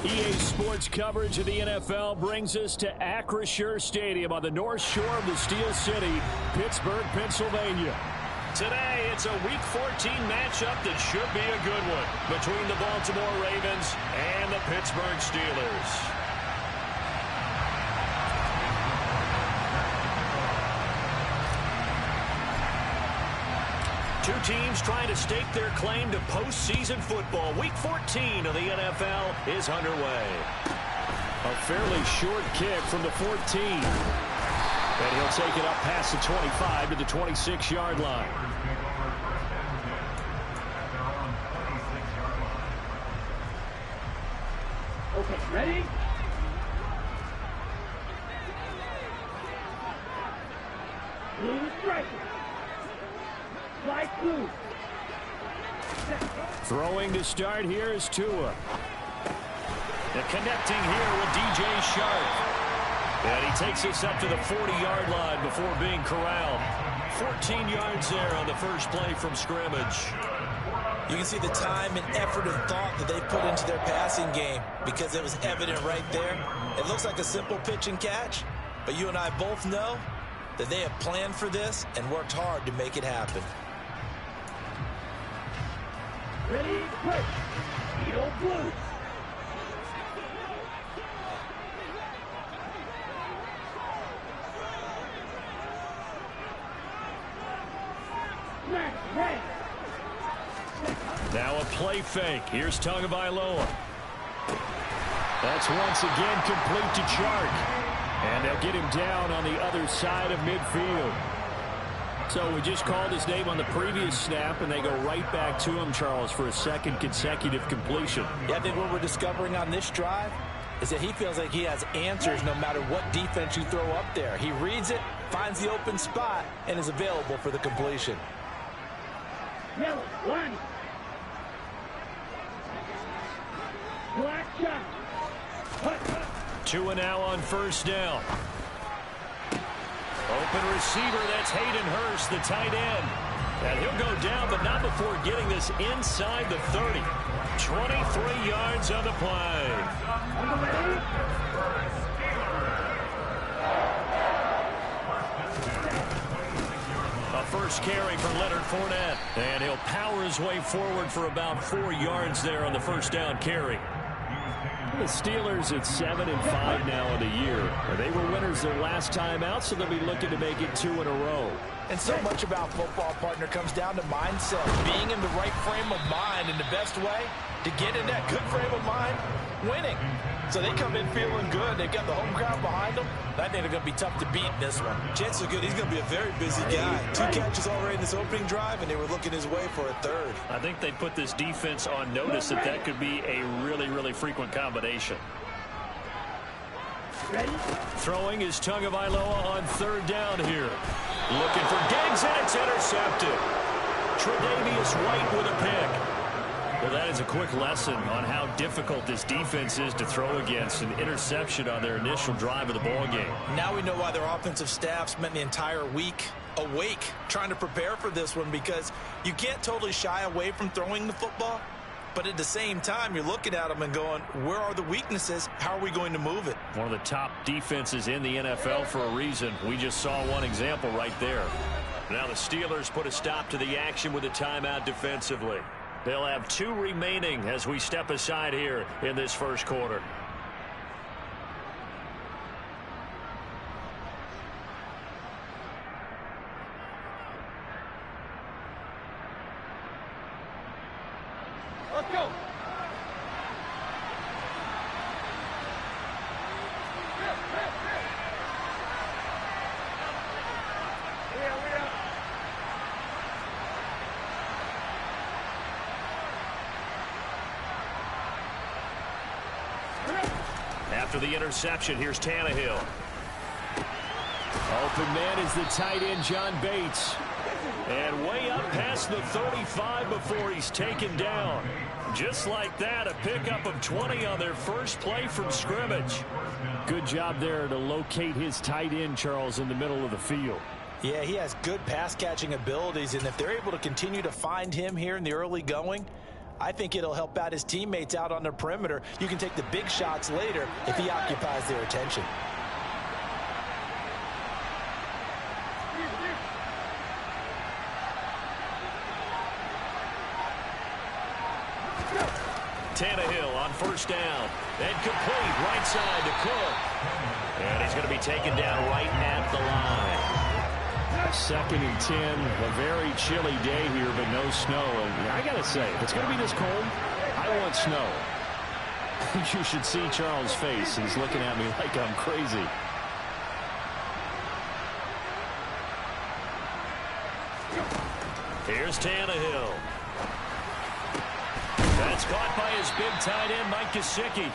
EA Sports coverage of the NFL brings us to Acrisure Stadium on the north shore of the Steel City, Pittsburgh, Pennsylvania. Today, it's a Week 14 matchup that should be a good one between the Baltimore Ravens and the Pittsburgh Steelers. Two teams trying to stake their claim to postseason football. Week 14 of the NFL is underway. A fairly short kick from the 14. And he'll take it up past the 25 to the 26-yard line. Okay, ready? Blue striker. Flight blue. Throwing to start here is Tua. The connecting here with DJ Shark. And he takes us up to the 40-yard line before being corralled. 14 yards there on the first play from scrimmage. You can see the time and effort and thought that they put into their passing game because it was evident right there. It looks like a simple pitch and catch, but you and I both know that they have planned for this and worked hard to make it happen. Ready, push. Steel blue. Now a play fake. Here's Tagovailoa. That's once again complete to Chark. And they'll get him down on the other side of midfield. So we just called his name on the previous snap, and they go right back to him, Charles, for a second consecutive completion. Yeah, I think what we're discovering on this drive is that he feels like he has answers no matter what defense you throw up there. He reads it, finds the open spot, and is available for the completion. Yellow, one. Black shot. Tua now on first down. Open receiver, that's Hayden Hurst, the tight end. And he'll go down, but not before getting this inside the 30. 23 yards on the play. A first carry for Leonard Fournette. And he'll power his way forward for about 4 yards there on the first down carry. The Steelers at 7-5 now in the year. They were winners their last time out, so they'll be looking to make it 2 in a row. And so much about football, partner, comes down to mindset. Being in the right frame of mind, and the best way to get in that good frame of mind, winning. So they come in feeling good. They've got the home crowd behind them. I think they're going to be tough to beat in this one. Chances are good. He's going to be a very busy guy. 2 catches already in this opening drive, and they were looking his way for a third. I think they put this defense on notice that that could be a really, really frequent combination. Ready? Throwing is Tagovailoa on third down here. Looking for Diggs, and it's intercepted. Tre'Davious White with a pick. Well, that is a quick lesson on how difficult this defense is to throw against. An interception on their initial drive of the ball game. Now we know why their offensive staff spent the entire week awake trying to prepare for this one, because you can't totally shy away from throwing the football. But at the same time, you're looking at them and going, where are the weaknesses? How are we going to move it? One of the top defenses in the NFL for a reason. We just saw one example right there. Now the Steelers put a stop to the action with a timeout defensively. They'll have 2 remaining as we step aside here in this first quarter. Let's go. After the interception, here's Tannehill. Open man is the tight end, John Bates. And way up past the 35 before he's taken down. Just like that, a pickup of 20 on their first play from scrimmage. Good job there to locate his tight end, Charles, in the middle of the field. Yeah, he has good pass-catching abilities, and if they're able to continue to find him here in the early going, I think it'll help out his teammates out on the perimeter. You can take the big shots later if he occupies their attention. Tannehill on first down. And complete right side to Cook. And he's going to be taken down right at the line. 2nd and 10. A very chilly day here, but no snow. And I got to say, if it's going to be this cold, I want snow. You should see Charles' face. He's looking at me like I'm crazy. Here's Tannehill. That's caught by his big tight end, Mike Gesicki.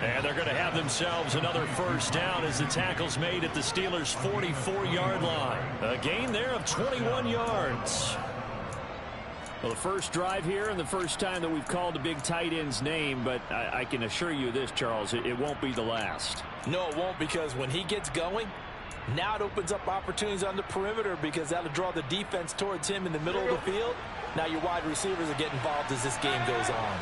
And they're going to have themselves another first down as the tackle's made at the Steelers' 44-yard line. A gain there of 21 yards. Well, the first drive here and the first time that we've called the big tight end's name, but I can assure you this, Charles, it won't be the last. No, it won't, because when he gets going, now it opens up opportunities on the perimeter because that'll draw the defense towards him in the middle of the field. Now your wide receivers will get involved as this game goes on.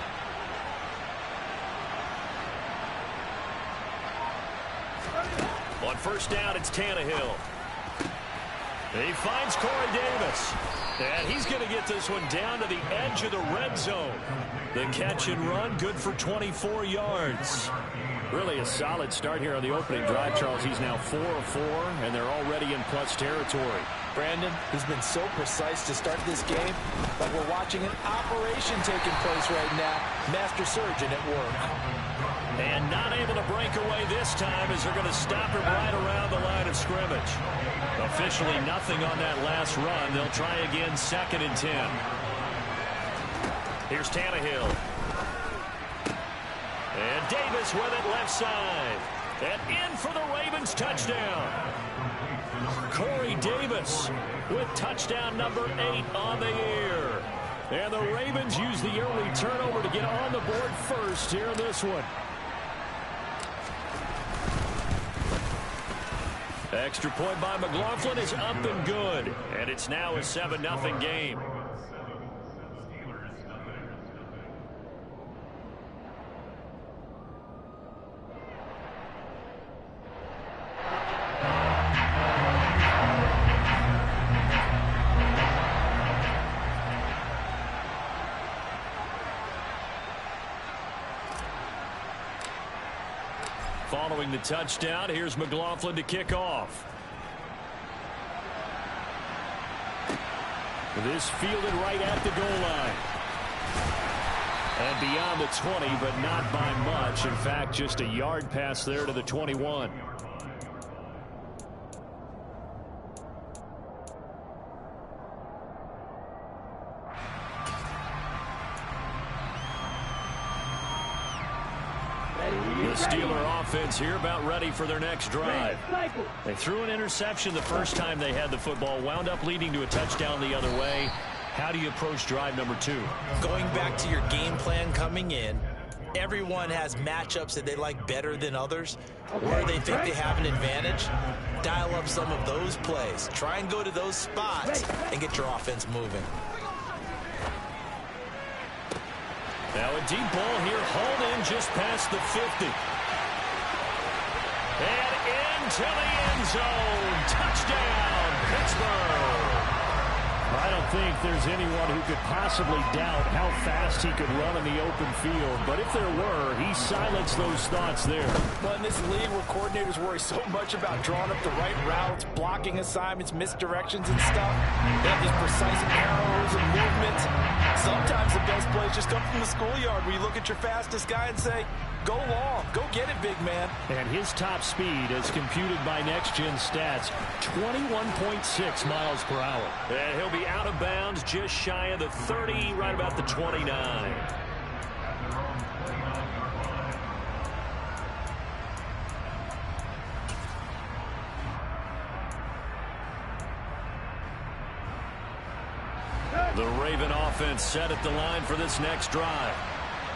On first down, it's Tannehill. He finds Corey Davis. And he's going to get this one down to the edge of the red zone. The catch and run, good for 24 yards. Really a solid start here on the opening drive, Charles. He's now 4 of 4, and they're already in plus territory. Brandon, he's been so precise to start this game, but we're watching an operation taking place right now. Master surgeon at work. And not able to break away this time as they're going to stop him right around the line of scrimmage. Officially nothing on that last run. They'll try again, 2nd and 10. Here's Tannehill. And Davis with it left side. And in for the Ravens touchdown. Corey Davis with touchdown number 8 on the year. And the Ravens use the early turnover to get on the board first here in this one. Extra point by McLaughlin is up and good. And it's now a 7-0 game. Following the touchdown, here's McLaughlin to kick off. This fielded right at the goal line. And beyond the 20, but not by much. In fact, just a yard pass there to the 21. The Steeler offense here about ready for their next drive. They threw an interception the first time they had the football, wound up leading to a touchdown the other way. How do you approach drive number 2? Going back to your game plan coming in, everyone has matchups that they like better than others, where they think they have an advantage. Dial up some of those plays. Try and go to those spots and get your offense moving. Now a deep ball here, hauled in just past the 50. And into the end zone. Touchdown, Pittsburgh. I don't think there's anyone who could possibly doubt how fast he could run in the open field. But if there were, he silenced those thoughts there. Well, in this league where coordinators worry so much about drawing up the right routes, blocking assignments, misdirections and stuff, they have these precise arrows and movements. Sometimes the best plays just come from the schoolyard where you look at your fastest guy and say, go long, go get it, big man. And his top speed, as computed by Next Gen Stats, 21.6 miles per hour. And he'll be out of bounds just shy of the 30, right about the 29. The Raven offense set at the line for this next drive.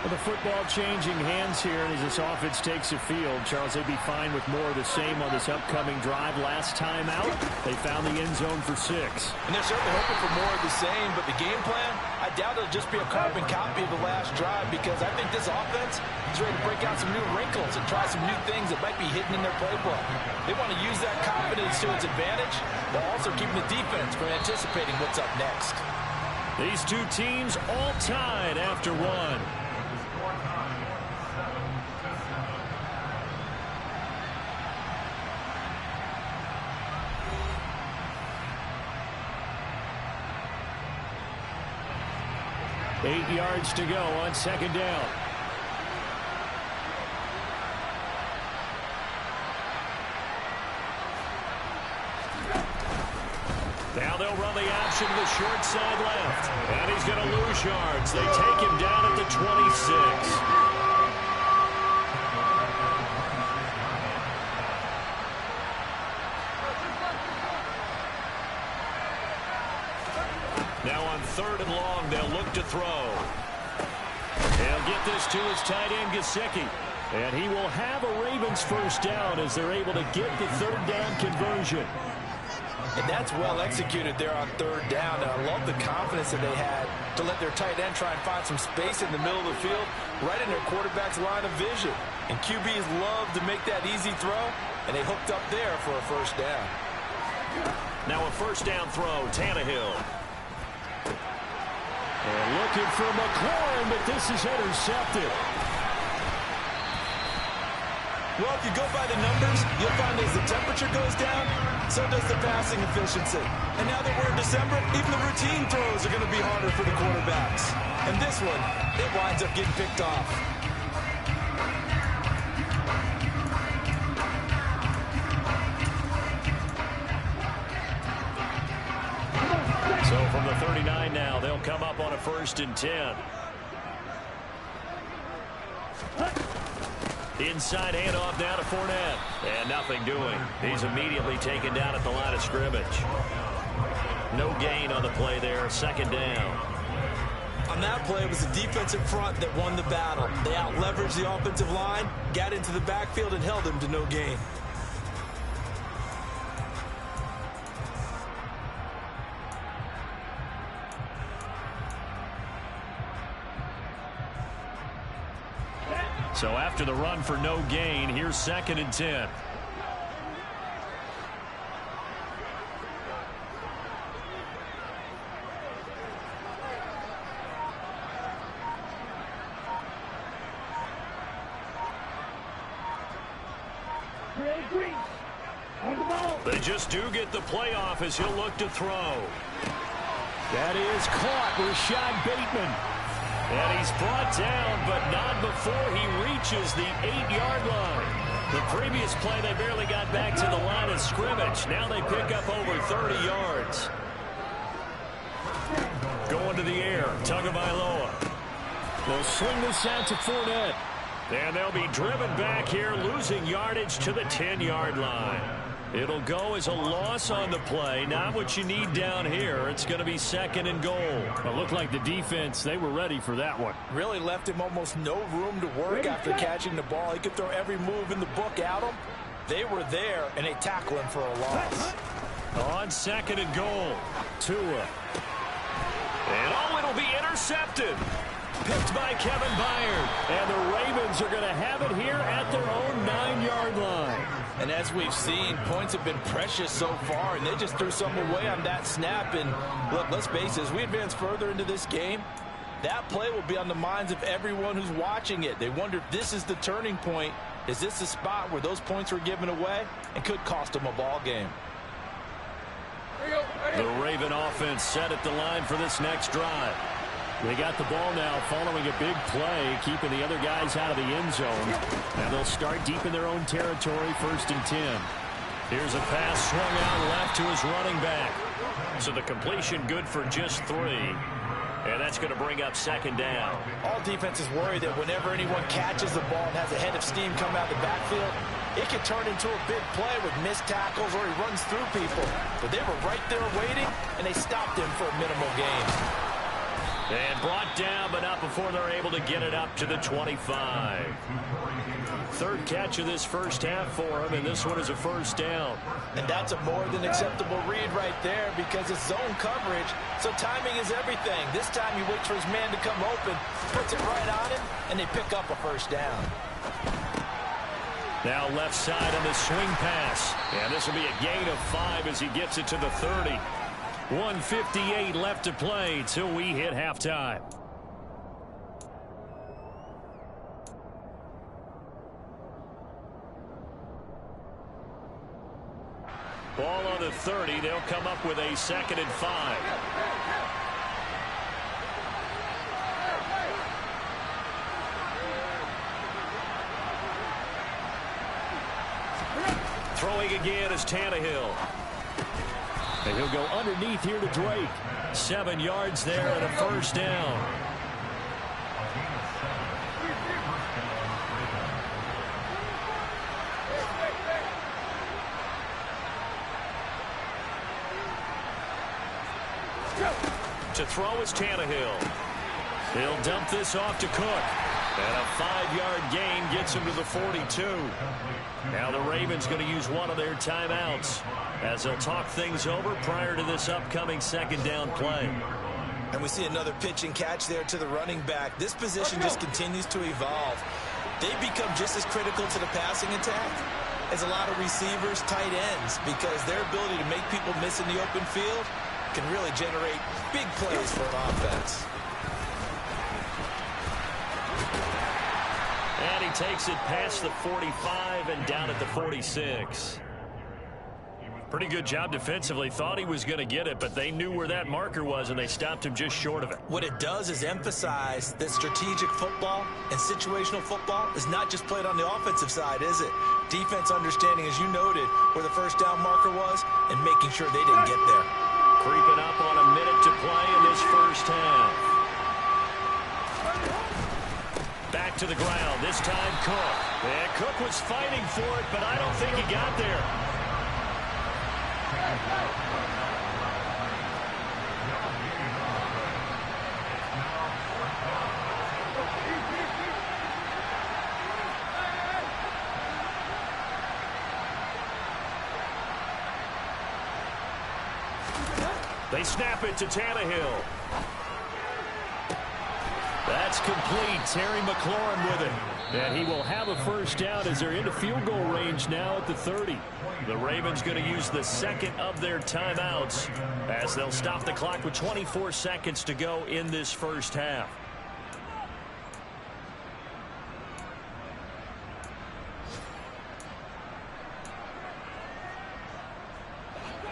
Well, the football changing hands here as this offense takes the field. Charles, they'd be fine with more of the same on this upcoming drive. Last time out, they found the end zone for 6. And they're certainly hoping for more of the same, but the game plan, I I doubt it'll just be a carbon copy of the last drive, because I think this offense is ready to break out some new wrinkles and try some new things that might be hidden in their playbook. They want to use that confidence to its advantage, while also keeping the defense from anticipating what's up next. These two teams all tied after one. Eight yards to go on second down. Now they'll run the option to the short side left. And he's going to lose yards. They take him down at the 26. Now on 3rd and long, they'll look to throw. They'll get this to his tight end, Gesicki. And he will have a Ravens first down as they're able to get the 3rd down conversion. And that's well executed there on 3rd down. And I love the confidence that they had to let their tight end try and find some space in the middle of the field, right in their quarterback's line of vision. And QBs love to make that easy throw, and they hooked up there for a first down. Now a first down throw, Tannehill. And looking for McLaurin, but this is intercepted. Well, if you go by the numbers, you'll find as the temperature goes down, so does the passing efficiency. And now that we're in December, even the routine throws are going to be harder for the quarterbacks. And this one, it winds up getting picked off. So from the 39 now, they'll come up on a 1st and 10. Inside handoff now to Fournette. And nothing doing. He's immediately taken down at the line of scrimmage. No gain on the play there. 2nd down. On that play, it was the defensive front that won the battle. They out-leveraged the offensive line, got into the backfield, and held him to no gain. So after the run for no gain, here's 2nd and 10. Green on the ball. They just do get the playoff as he'll look to throw. That is caught. Rashad Bateman. And he's brought down, but not before he reaches the 8-yard line. The previous play, they barely got back to the line of scrimmage. Now they pick up over 30 yards. Going to the air, Tagovailoa. They'll swing this out to Fournette. And they'll be driven back here, losing yardage to the 10-yard line. It'll go as a loss on the play. Not what you need down here. It's going to be 2nd and goal. It looked like the defense, they were ready for that one. Really left him almost no room to work after catching the ball. He could throw every move in the book at him. They were there, and they tackle him for a loss. On 2nd and goal, Tua. And it'll be intercepted. Picked by Kevin Byard. And the Ravens are going to have it here at their own 9-yard line. And as we've seen, points have been precious so far, and they just threw some away on that snap. And look, let's face it, as we advance further into this game, that play will be on the minds of everyone who's watching it. They wonder if this is the turning point. Is this the spot where those points were given away and could cost them a ball game? The Raven offense set at the line for this next drive. They got the ball now following a big play, keeping the other guys out of the end zone. Now they'll start deep in their own territory, 1st and 10. Here's a pass swung out left to his running back. So the completion good for just 3. And that's going to bring up 2nd down. All defenses worry that whenever anyone catches the ball and has a head of steam come out of the backfield, it could turn into a big play with missed tackles or he runs through people. But they were right there waiting, and they stopped him for a minimal gain. And brought down, but not before they're able to get it up to the 25. Third catch of this first half for him, and this one is a first down. And that's a more than acceptable read right there because it's zone coverage, so timing is everything. This time he waits for his man to come open, puts it right on him, and they pick up a first down. Now left side on the swing pass. And this will be a gain of 5 as he gets it to the 30. 1:58 left to play till we hit halftime. Ball on the 30. They'll come up with a 2nd and 5. Throwing again is Tannehill. And he'll go underneath here to Drake. 7 yards there and a first down. To throw is Tannehill. He'll dump this off to Cook. And a 5-yard gain gets him to the 42. Now the Ravens going to use one of their timeouts as they'll talk things over prior to this upcoming 2nd down play. And we see another pitch and catch there to the running back. This position just continues to evolve. They become just as critical to the passing attack as a lot of receivers, tight ends, because their ability to make people miss in the open field can really generate big plays for an offense. And he takes it past the 45 and down at the 46. Pretty good job defensively. Thought he was going to get it, but they knew where that marker was, and they stopped him just short of it. What it does is emphasize that strategic football and situational football is not just played on the offensive side, is it? Defense understanding, as you noted, where the first down marker was and making sure they didn't get there. Creeping up on a minute to play in this first half. Back to the ground. This time Cook. And Cook was fighting for it, but I don't think he got there. They snap it to Tannehill. That's complete. Terry McLaurin with it. And he will have a first down as they're into field goal range now at the 30. The Ravens going to use the 2nd of their timeouts as they'll stop the clock with 24 seconds to go in this first half.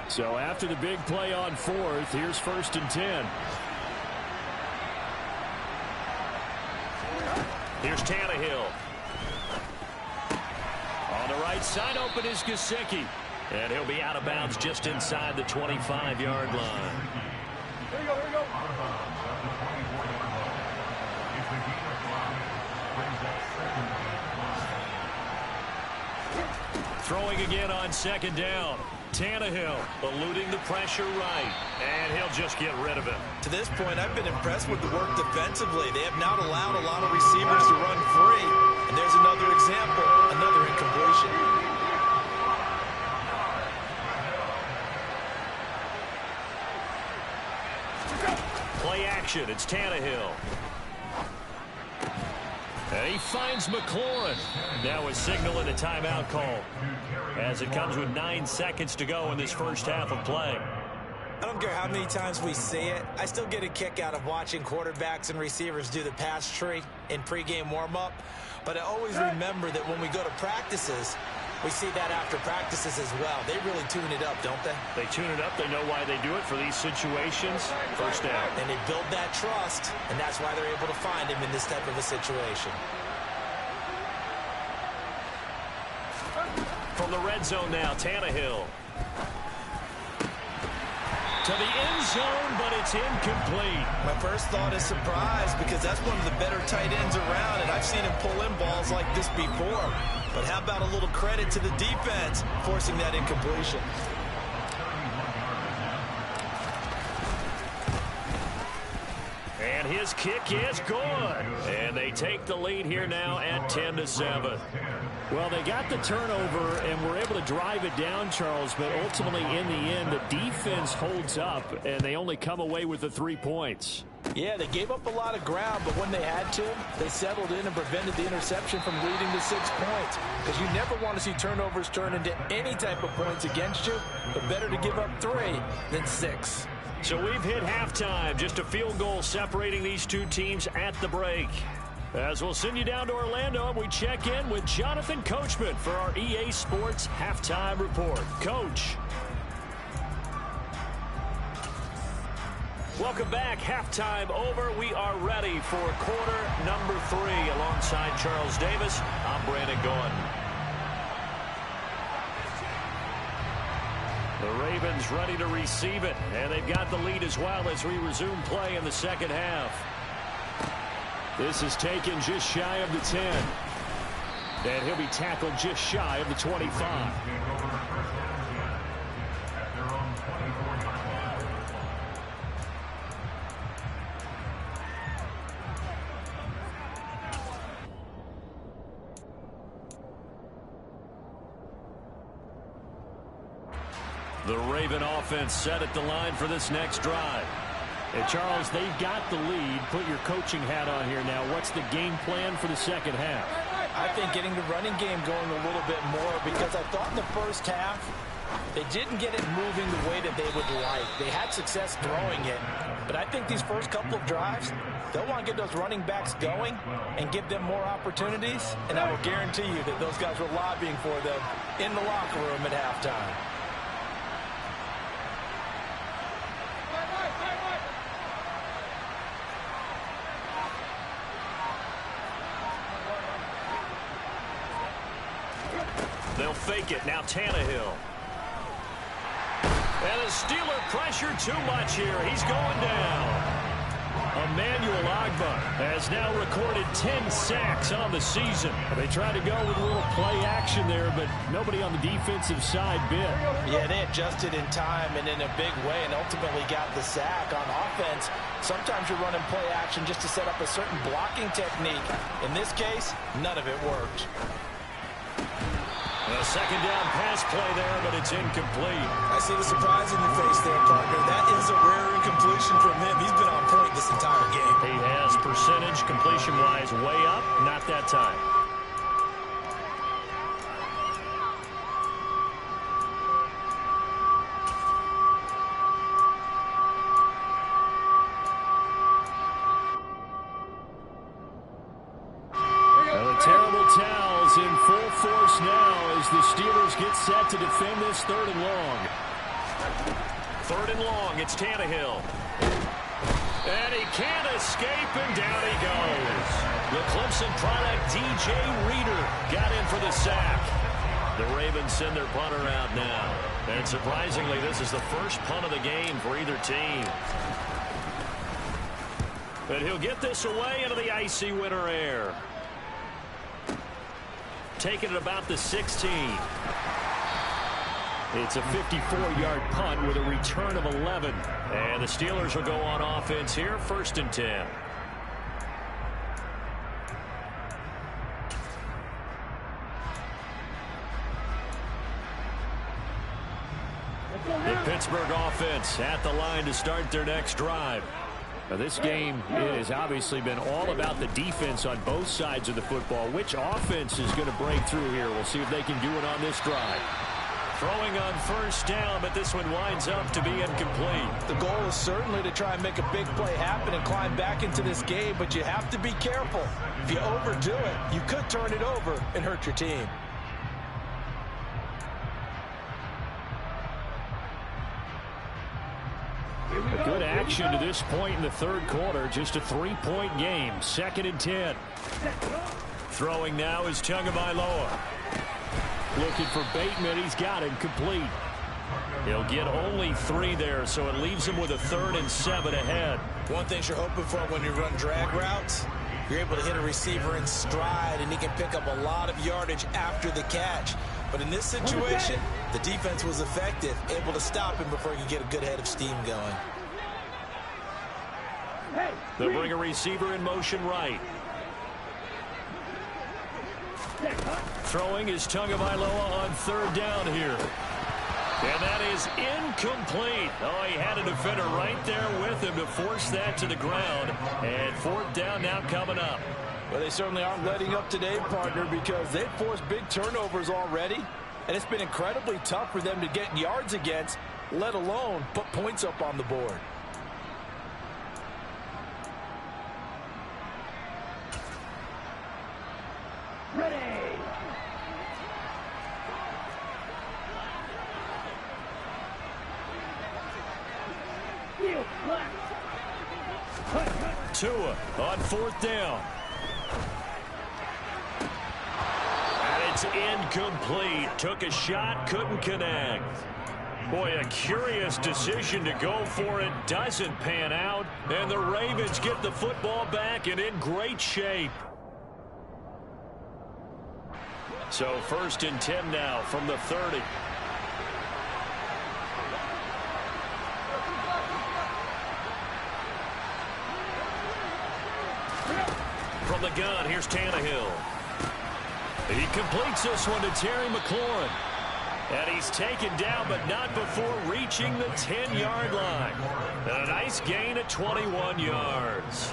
So after the big play on 4th, here's 1st and 10. Here's Tannehill. On the right side, open is Gesicki. And he'll be out of bounds just inside the 25-yard line. Here we go, here we go. Throwing again on 2nd down. Tannehill eluding the pressure right, and he'll just get rid of it. To this point, I've been impressed with the work defensively. They have not allowed a lot of receivers to run free. And there's another example, another incompletion. Play action, it's Tannehill. And he finds McLaurin. Now a signal and a timeout call as it comes with 9 seconds to go in this first half of play. I don't care how many times we see it. I still get a kick out of watching quarterbacks and receivers do the pass tree in pregame warm-up. But I always remember that when we go to practices, we see that after practices as well. They really tune it up, don't they? They tune it up. They know why they do it for these situations. First down. And they build that trust, and that's why they're able to find him in this type of a situation. From the red zone now, Tannehill. To the end zone, but it's incomplete. My first thought is surprise because that's one of the better tight ends around, and I've seen him pull in balls like this before. But how about a little credit to the defense forcing that incompletion? And his kick is good. And they take the lead here now at 10-7. Well, they got the turnover and were able to drive it down, Charles, but ultimately in the end, the defense holds up, and they only come away with the 3 points. Yeah, they gave up a lot of ground, but when they had to, they settled in and prevented the interception from leading to 6 points. Because you never want to see turnovers turn into any type of points against you, but better to give up 3 than 6. So we've hit halftime, just a field goal separating these two teams at the break. As we'll send you down to Orlando, and we check in with Jonathan Coachman for our EA Sports Halftime Report. Coach. Welcome back. Halftime over. We are ready for quarter number 3. Alongside Charles Davis, I'm Brandon Gaudin. The Ravens ready to receive it, and they've got the lead as well as we resume play in the second half. This is taken just shy of the 10. And he'll be tackled just shy of the 25. The Raven offense set at the line for this next drive. And Charles, they've got the lead. Put your coaching hat on here now. What's the game plan for the second half? I think getting the running game going a little bit more, because I thought in the first half they didn't get it moving the way that they would like. They had success throwing it, but I think these first couple of drives, they'll want to get those running backs going and give them more opportunities, and I will guarantee you that those guys were lobbying for them in the locker room at halftime. They'll fake it. Now Tannehill. And the Steeler pressure too much here. He's going down. Emmanuel Ogbah has now recorded 10 sacks on the season. They tried to go with a little play action there, but nobody on the defensive side bit. Yeah, they adjusted in time and in a big way and ultimately got the sack. On offense, sometimes you're running play action just to set up a certain blocking technique. In this case, none of it worked. A second down pass play there, but it's incomplete. I see the surprise in your face there, partner. That is a rare incompletion from him. He's been on point this entire game. He has percentage completion-wise way up. Not that time. In full force now as the Steelers get set to defend this 3rd and long. 3rd and long, it's Tannehill. And he can't escape, and down he goes. The Clemson product, DJ Reader, got in for the sack. The Ravens send their punter out now. And surprisingly, this is the first punt of the game for either team. But he'll get this away into the icy winter air. Taking it about the 16. It's a 54-yard punt with a return of 11. And the Steelers will go on offense here, 1st and 10. The Pittsburgh offense at the line to start their next drive. Now, this game has obviously been all about the defense on both sides of the football. Which offense is going to break through here? We'll see if they can do it on this drive. Throwing on 1st down, but this one winds up to be incomplete. The goal is certainly to try and make a big play happen and climb back into this game, but you have to be careful. If you overdo it, you could turn it over and hurt your team. Good action to this point in the 3rd quarter. Just a 3-point game. 2nd and 10. Throwing now is Tagovailoa. Looking for Bateman. He's got him complete. He'll get only 3 there, so it leaves him with a 3rd and 7 ahead. One thing you're hoping for when you run drag routes, you're able to hit a receiver in stride, and he can pick up a lot of yardage after the catch. But in this situation, the defense was effective, able to stop him before he could get a good head of steam going. They'll bring a receiver in motion right. Throwing is Tagovailoa on third down here. And that is incomplete. Oh, he had a defender right there with him to force that to the ground. And fourth down now coming up. Well, they certainly aren't letting up today, partner, because they've forced big turnovers already. And it's been incredibly tough for them to get yards against, let alone put points up on the board. Tua on fourth down. And it's incomplete. Took a shot, couldn't connect. Boy, a curious decision to go for it. Doesn't pan out. And the Ravens get the football back and in great shape. So 1st and 10 now from the 30. From the gun, here's Tannehill. He completes this one to Terry McLaurin. And he's taken down, but not before reaching the 10-yard line. And a nice gain at 21 yards.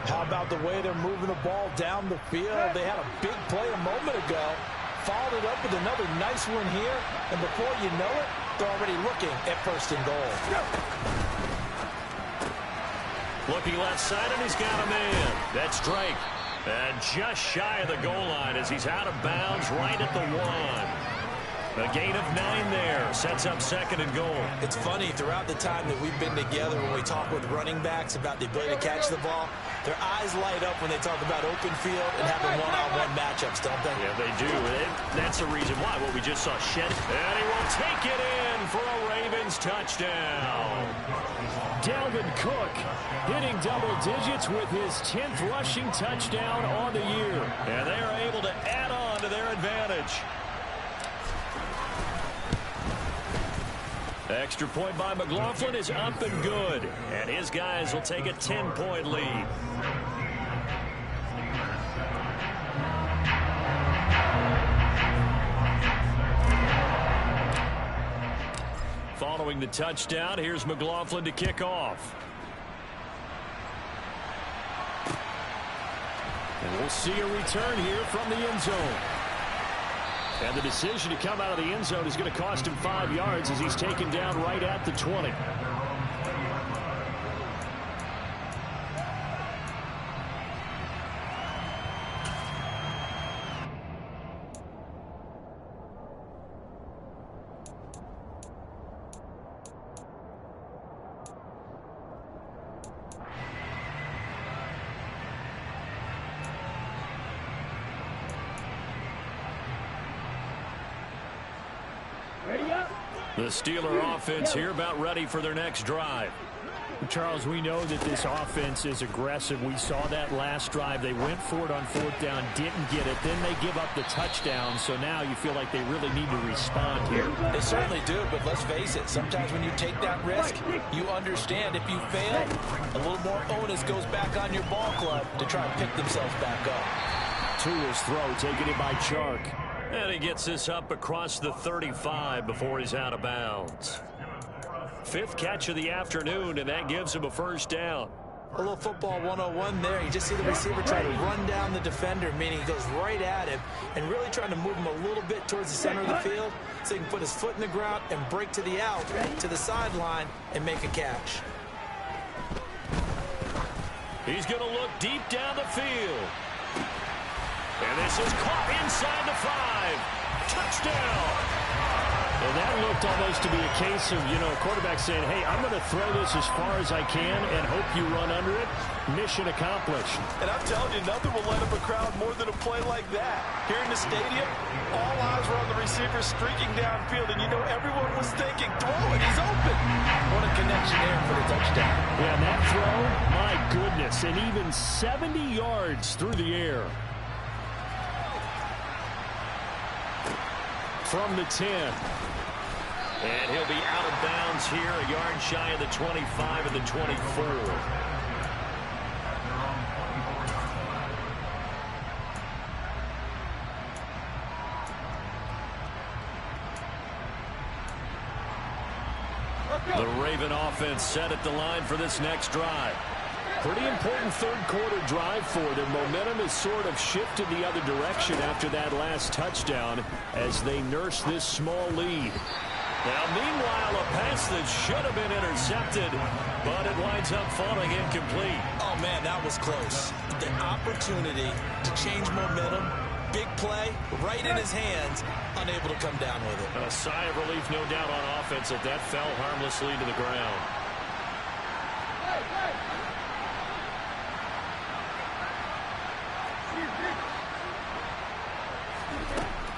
How about the way they're moving the ball down the field? They had a big play a moment ago. Followed it up with another nice one here. And before you know it, they're already looking at 1st and goal. Looking left side, and he's got a man. That's Drake. And just shy of the goal line as he's out of bounds right at the 1. A gain of 9 there. Sets up 2nd and goal. It's funny, throughout the time that we've been together, when we talk with running backs about the ability to catch the ball, their eyes light up when they talk about open field and having one-on-one matchups, don't they? Yeah, they do. That's the reason why. What we just saw, Shed. And he will take it in for a Ravens touchdown. Dalvin Cook hitting double digits with his 10th rushing touchdown on the year. And they are able to add on to their advantage. Extra point by McLaughlin is up and good. And his guys will take a 10-point lead. Following the touchdown, here's McLaughlin to kick off. And we'll see a return here from the end zone. And the decision to come out of the end zone is going to cost him 5 yards as he's taken down right at the 20. The Steeler offense here about ready for their next drive. Charles, we know that this offense is aggressive. We saw that last drive. They went for it on 4th down, didn't get it. Then they give up the touchdown. So now you feel like they really need to respond here. They certainly do, but let's face it. Sometimes when you take that risk, you understand if you fail, a little more onus goes back on your ball club to try and pick themselves back up. Tua's throw taken in by Chark. And he gets this up across the 35 before he's out of bounds. 5th catch of the afternoon, and that gives him a 1st down. A little football 101 there. You just see the receiver try to run down the defender, meaning he goes right at him and really trying to move him a little bit towards the center of the field so he can put his foot in the ground and break to the out, to the sideline, and make a catch. He's going to look deep down the field. And this is caught inside the 5. Touchdown. And that looked almost to be a case of, a quarterback saying, hey, I'm going to throw this as far as I can and hope you run under it. Mission accomplished. And I'm telling you, nothing will light up a crowd more than a play like that. Here in the stadium, all eyes were on the receiver streaking downfield, and everyone was thinking, throw it, he's open. What a connection there for the touchdown. Yeah, and that throw, my goodness, and even 70 yards through the air. From the 10. And he'll be out of bounds here, a yard shy of the 25 and the 24. offense set at the line for this next drive. Pretty important third-quarter drive for them. Momentum has sort of shifted the other direction after that last touchdown as they nurse this small lead. Now, meanwhile, a pass that should have been intercepted, but it winds up falling incomplete. Oh, man, that was close. The opportunity to change momentum, big play, right in his hands, unable to come down with it. A sigh of relief, no doubt, on offense that fell harmlessly to the ground.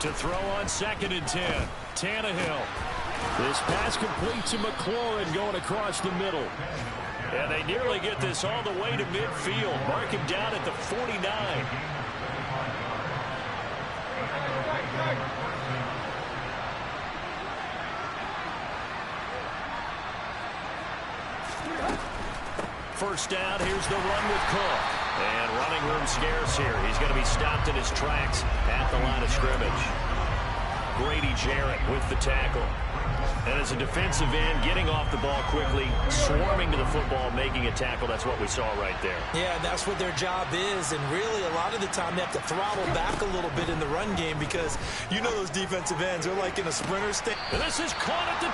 To throw on 2nd and 10. Tannehill. This pass complete to McLaurin going across the middle. And they nearly get this all the way to midfield. Mark him down at the 49. First down, here's the run with Cook. And running room scarce here. He's going to be stopped in his tracks at the line of scrimmage. Grady Jarrett with the tackle. And as a defensive end, getting off the ball quickly, swarming to the football, making a tackle. That's what we saw right there. Yeah, that's what their job is. And really, a lot of the time, they have to throttle back a little bit in the run game because you know those defensive ends, they're like in a sprinter state. And this is caught at the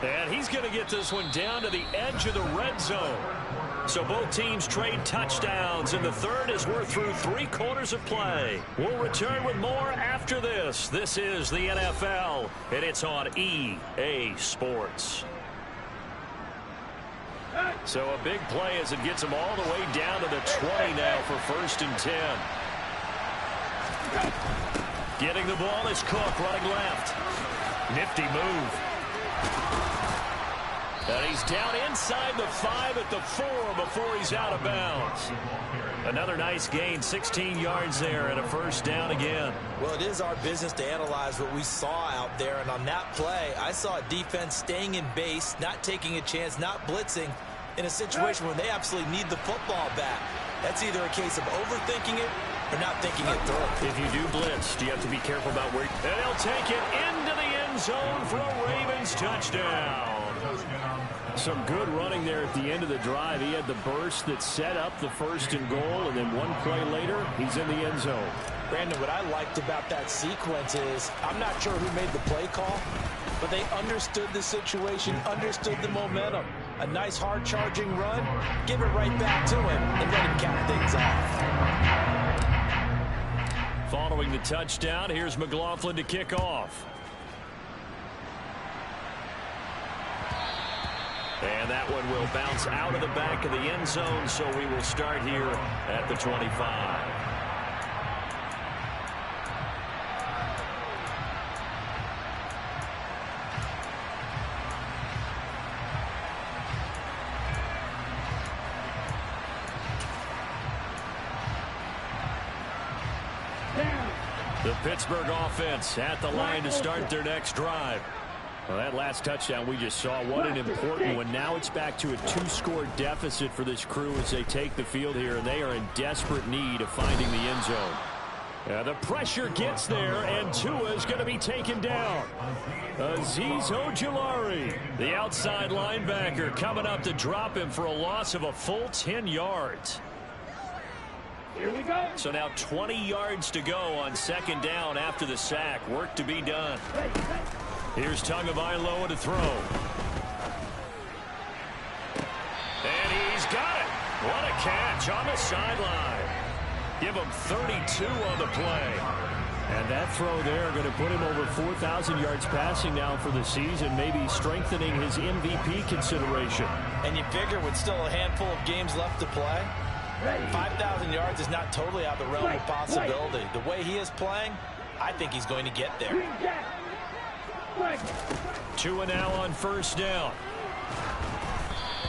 20. And he's going to get this one down to the edge of the red zone. So both teams trade touchdowns, and the third as we're through 3 quarters of play. We'll return with more after this. This is the NFL, and it's on EA Sports. So a big play as it gets them all the way down to the 20 now for 1st and 10. Getting the ball is Cook running left. Nifty move. And he's down inside the 5 at the 4 before he's out of bounds. Another nice gain, 16 yards there, and a first down again. Well, it is our business to analyze what we saw out there, and on that play, I saw a defense staying in base, not taking a chance, not blitzing, in a situation where they absolutely need the football back. That's either a case of overthinking it or not thinking it through. If you do blitz, do you have to be careful about where... And he'll take it into the end zone for a Ravens touchdown. Some good running there at the end of the drive. He had the burst that set up the 1st and goal, and then one play later, he's in the end zone. Brandon, what I liked about that sequence is I'm not sure who made the play call, but they understood the situation, understood the momentum. A nice hard-charging run, give it right back to him, and let him cap things off. Following the touchdown, here's McLaughlin to kick off. And that one will bounce out of the back of the end zone, so we will start here at the 25. The Pittsburgh offense at the line to start their next drive. Well, that last touchdown we just saw, what an important one. Now it's back to a 2-score deficit for this crew as they take the field here, and they are in desperate need of finding the end zone. The pressure gets there, and Tua is going to be taken down. Azeez Ojulari, the outside linebacker, coming up to drop him for a loss of a full 10 yards. Here we go. So now 20 yards to go on 2nd down after the sack. Work to be done. Here's Tagovailoa to throw. And he's got it. What a catch on the sideline. Give him 32 on the play. And that throw there going to put him over 4,000 yards passing now for the season, maybe strengthening his MVP consideration. And you figure with still a handful of games left to play, 5,000 yards is not totally out of the realm of possibility. The way he is playing, I think he's going to get there. Tua now on 1st down.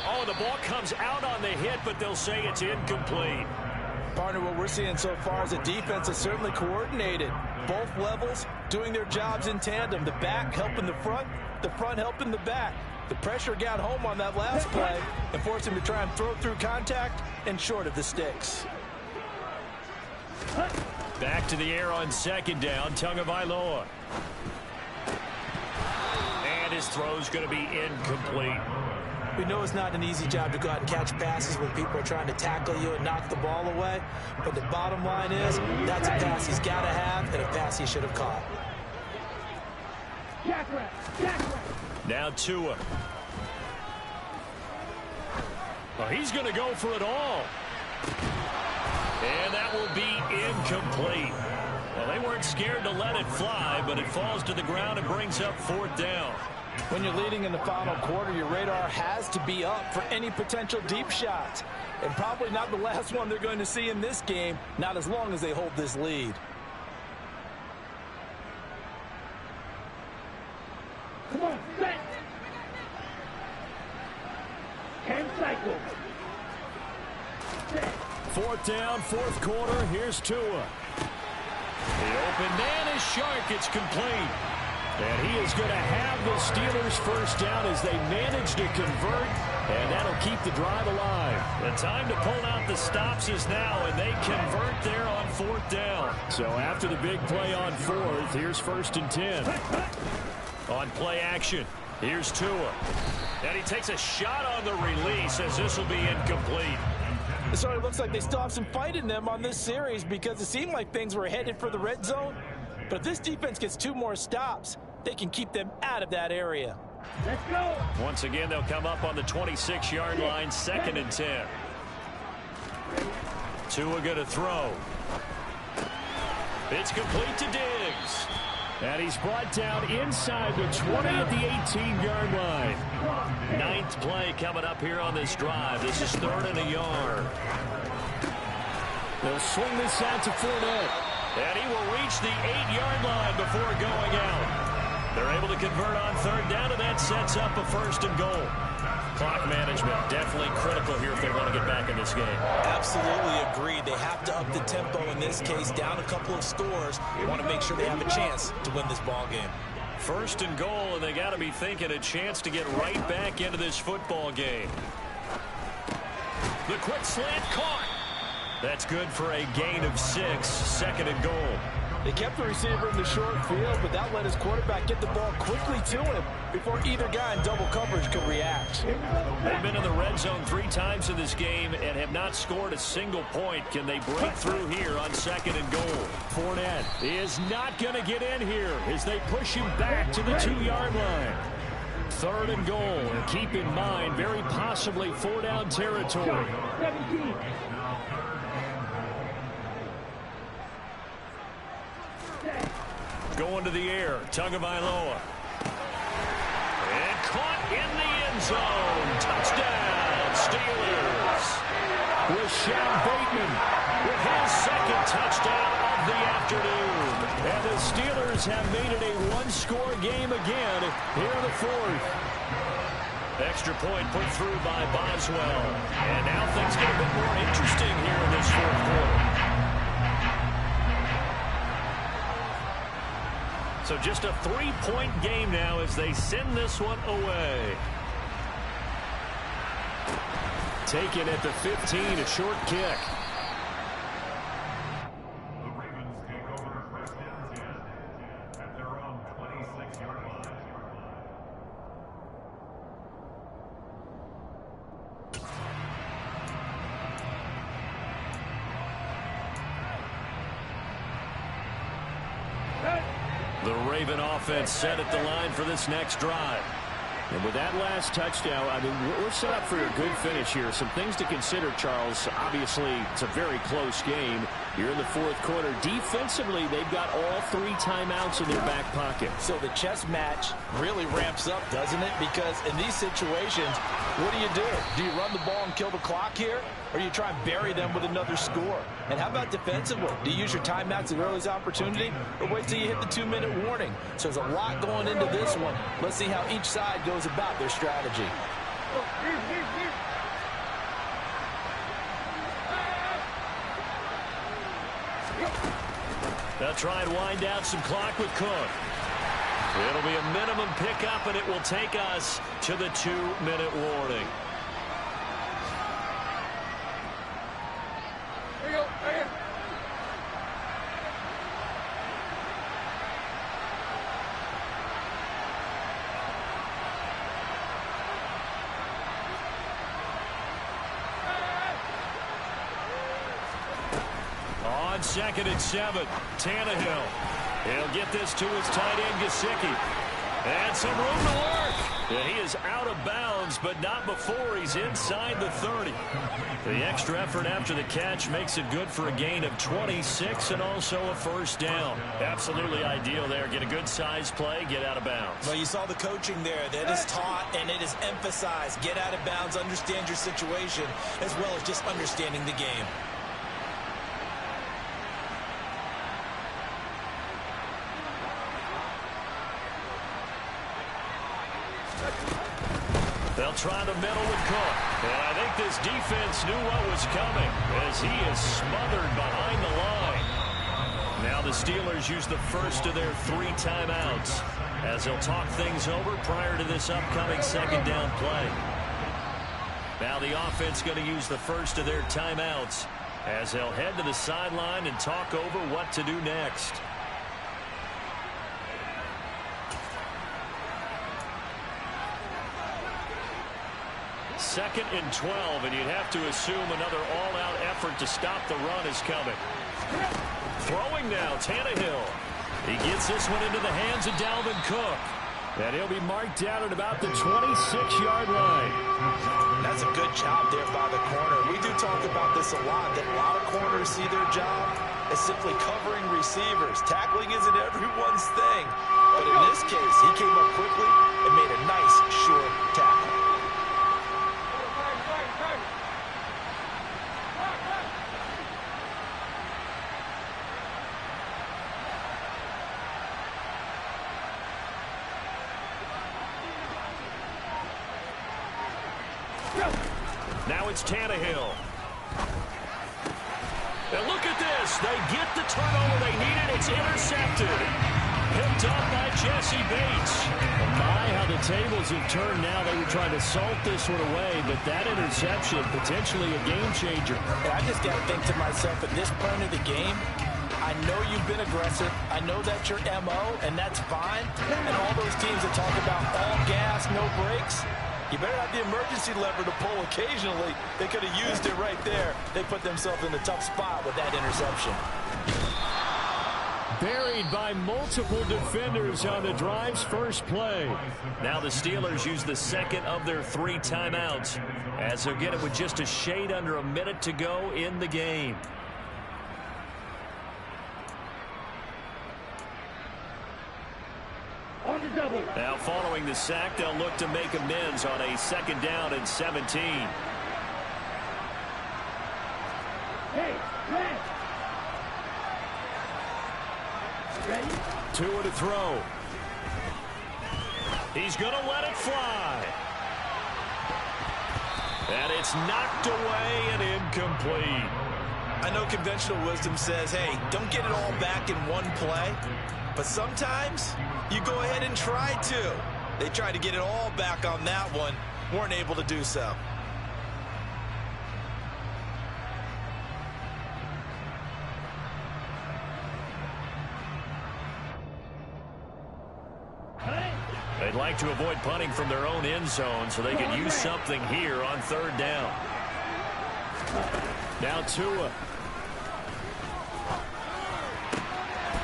Oh, the ball comes out on the hit, but they'll say it's incomplete. Partner, what we're seeing so far is a defense that's certainly coordinated. Both levels doing their jobs in tandem. The back helping the front helping the back. The pressure got home on that last play and forced him to try and throw through contact and short of the sticks. Back to the air on 2nd down, Tagovailoa. And his throw is going to be incomplete. We know it's not an easy job to go out and catch passes when people are trying to tackle you and knock the ball away. But the bottom line is, that's a pass he's got to have and a pass he should have caught. Now Tua. Well, he's going to go for it all. And that will be incomplete. Well, they weren't scared to let it fly, but it falls to the ground and brings up 4th down. When you're leading in the final quarter, your radar has to be up for any potential deep shots. And probably not the last one they're going to see in this game, not as long as they hold this lead. Come on, set. Cam cycle. 4th down, 4th quarter. Here's Tua. The open man is Shark. It's complete. And he is going to have the Steelers' first down as they manage to convert, and that'll keep the drive alive. The time to pull out the stops is now, and they convert there on 4th down. So after the big play on 4th, here's 1st and 10. On play action, here's Tua. And he takes a shot on the release as this will be incomplete. It sort of looks like they still have some fight in them on this series because it seemed like things were headed for the red zone. But if this defense gets 2 more stops, they can keep them out of that area. Let's go. Once again, they'll come up on the 26-yard line, 2nd and 10. Tua going to throw. It's complete to Diggs. And he's brought down inside the 20 at the 18-yard line. 9th play coming up here on this drive. This is 3rd and a yard. They'll swing this out to Fournette. And he will reach the 8-yard line before going out. They're able to convert on 3rd down, and that sets up a 1st and goal. Clock management definitely critical here if they want to get back in this game. Absolutely agreed. They have to up the tempo in this case, down a couple of scores. They want to make sure they have a chance to win this ball game. 1st and goal, and they got to be thinking a chance to get right back into this football game. The quick slant caught. That's good for a gain of 6, 2nd and goal. They kept the receiver in the short field, but that let his quarterback get the ball quickly to him before either guy in double coverage could react. They've been in the red zone 3 times in this game and have not scored a single point. Can they break through here on 2nd and goal? Fournette is not going to get in here as they push him back to the 2-yard line. 3rd and goal, and keep in mind, very possibly 4-down territory. 17. Going to the air, Tagovailoa. And caught in the end zone. Touchdown, Steelers. Rashad Bateman with his 2nd touchdown of the afternoon. And the Steelers have made it a 1-score game again here in the 4th. Extra point put through by Boswell. And now things get a bit more interesting here in this 4th quarter. So just a 3-point game now as they send this one away. Taken at the 15, a short kick. The Ravens take over 1st and 10 at their own 26-yard line. The Raven offense set at the line for this next drive. And with that last touchdown, I mean, we're set up for a good finish here. Some things to consider, Charles. Obviously, it's a very close game. You're in the 4th quarter. Defensively, they've got all 3 timeouts in their back pocket. So the chess match really ramps up, doesn't it? Because in these situations, what do? Do you run the ball and kill the clock here? Or you try and bury them with another score? And how about defensively? Do you use your timeouts at earliest opportunity? Or wait till you hit the 2-minute warning? So there's a lot going into this one. Let's see how each side goes about their strategy. They'll try and wind down some clock with Cook. It'll be a minimum pickup, and it will take us to the 2-minute warning. Here you go. Right here. on 2nd and 7. Tannehill. He'll get this to his tight end, Gesicki. And some room to work. Yeah, he is out of bounds, but not before he's inside the 30. The extra effort after the catch makes it good for a gain of 26 and also a first down. Absolutely ideal there. Get a good size play, get out of bounds. Well, you saw the coaching there. That is taught and it is emphasized. Get out of bounds, understand your situation, as well as just understanding the game. They'll try the middle with Cook. And I think this defense knew what was coming as he is smothered behind the line. Now the Steelers use the first of their 3 timeouts as they'll talk things over prior to this upcoming 2nd down play. Now the offense going to use the first of their timeouts as they'll head to the sideline and talk over what to do next. Second and 12, and you'd have to assume another all-out effort to stop the run is coming. Throwing now, Tannehill. He gets this one into the hands of Dalvin Cook. And he'll be marked down at about the 26-yard line. That's a good job there by the corner. We do talk about this a lot, that a lot of corners see their job as simply covering receivers. Tackling isn't everyone's thing. But in this case, he came up quickly and made a nice, sure tackle. Now it's Tannehill. And look at this. They get the turnover they needed. It's intercepted. Picked up by Jesse Bates. My, how the tables have turned now. They were trying to salt this one away, but that interception, potentially a game changer. And I just got to think to myself, at this point of the game, I know you've been aggressive. I know that's your MO, and that's fine. And all those teams that talk about all gas, no brakes, you better have the emergency lever to pull occasionally. They could have used it right there. They put themselves in a tough spot with that interception. Buried by multiple defenders on the drive's first play. Now the Steelers use the second of their 3 timeouts as they'll get it with just a shade under a minute to go in the game. On the double. Now following the sack, they'll look to make amends on a 2nd down and 17. Hey, man. Ready? 2 to throw. He's going to let it fly. And it's knocked away and incomplete. I know conventional wisdom says, hey, don't get it all back in one play. But sometimes you go ahead and try to. They tried to get it all back on that one. Weren't able to do so. They'd like to avoid punting from their own end zone so they can use something here on 3rd down. Now Tua.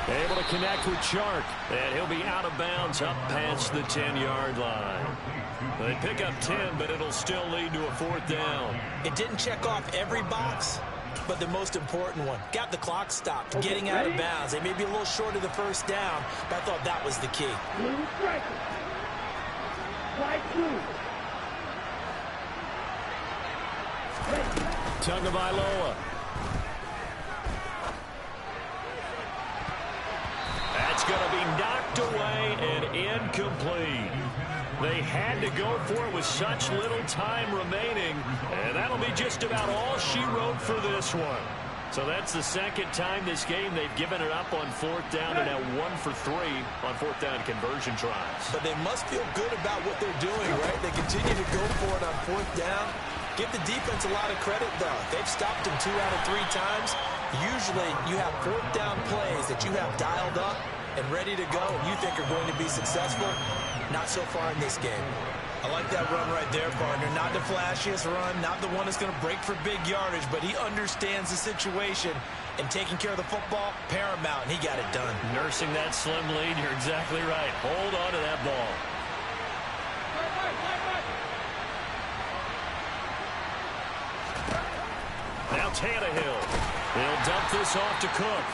Able to connect with Chark. And he'll be out of bounds up past the 10-yard line. They pick up 10, but it'll still lead to a 4th down. It didn't check off every box, but the most important one. Got the clock stopped, getting out of bounds. They may be a little short of the first down, but I thought that was the key. Blue striker. Slide 2. Tagovailoa. That's going to be knocked away and incomplete. They had to go for it with such little time remaining, and that'll be just about all she wrote for this one. So that's the 2nd time this game they've given it up on 4th down, and now 1 for 3 on 4th down conversion tries. But they must feel good about what they're doing, right? They continue to go for it on 4th down. Give the defense a lot of credit, though. They've stopped them 2 out of 3 times. Usually you have 4th down plays that you have dialed up and ready to go and you think are going to be successful. Not so far in this game. I like that run right there, partner. Not the flashiest run, not the one that's going to break for big yardage, but he understands the situation, and taking care of the football, paramount, and he got it done. Nursing that slim lead, you're exactly right. Hold on to that ball. Now Tannehill. He'll dump this off to Cook.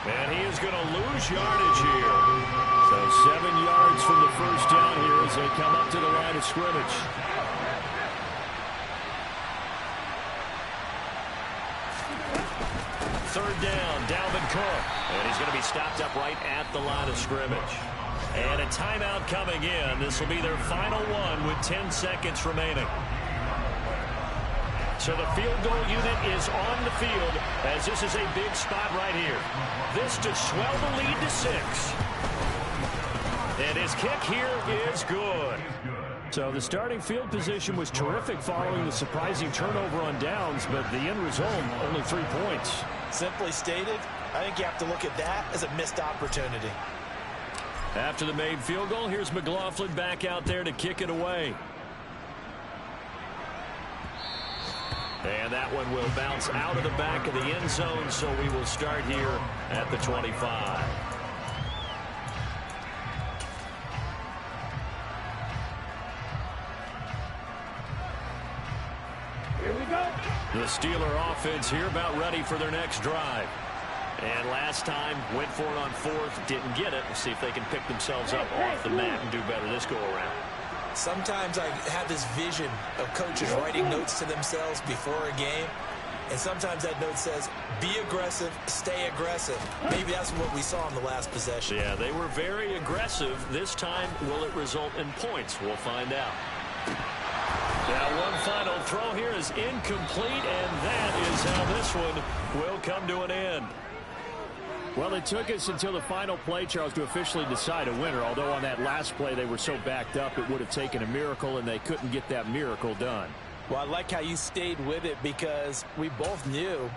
And he is going to lose yardage here. So 7 yards from the first down here as they come up to the line of scrimmage. Third down, Dalvin Cook. And he's going to be stopped up right at the line of scrimmage. And a timeout coming in. This will be their final one with 10 seconds remaining. So the field goal unit is on the field as this is a big spot right here. This to swell the lead to 6. And his kick here is good. So the starting field position was terrific following the surprising turnover on downs, but the end result, only 3 points. Simply stated, I think you have to look at that as a missed opportunity. After the made field goal, here's McLaughlin back out there to kick it away. And that one will bounce out of the back of the end zone, so we will start here at the 25. Here we go. The Steeler offense here about ready for their next drive. And last time, went for it on 4th, didn't get it. We'll see if they can pick themselves up off the mat and do better this go-around. Sometimes I have this vision of coaches writing notes to themselves before a game, and sometimes that note says, be aggressive, stay aggressive. Maybe that's what we saw in the last possession. Yeah, they were very aggressive. This time, will it result in points? We'll find out. Now, one final throw here is incomplete, and that is how this one will come to an end. Well, it took us until the final play, Charles, to officially decide a winner, although on that last play they were so backed up it would have taken a miracle, and they couldn't get that miracle done. Well, I like how you stayed with it because we both knew.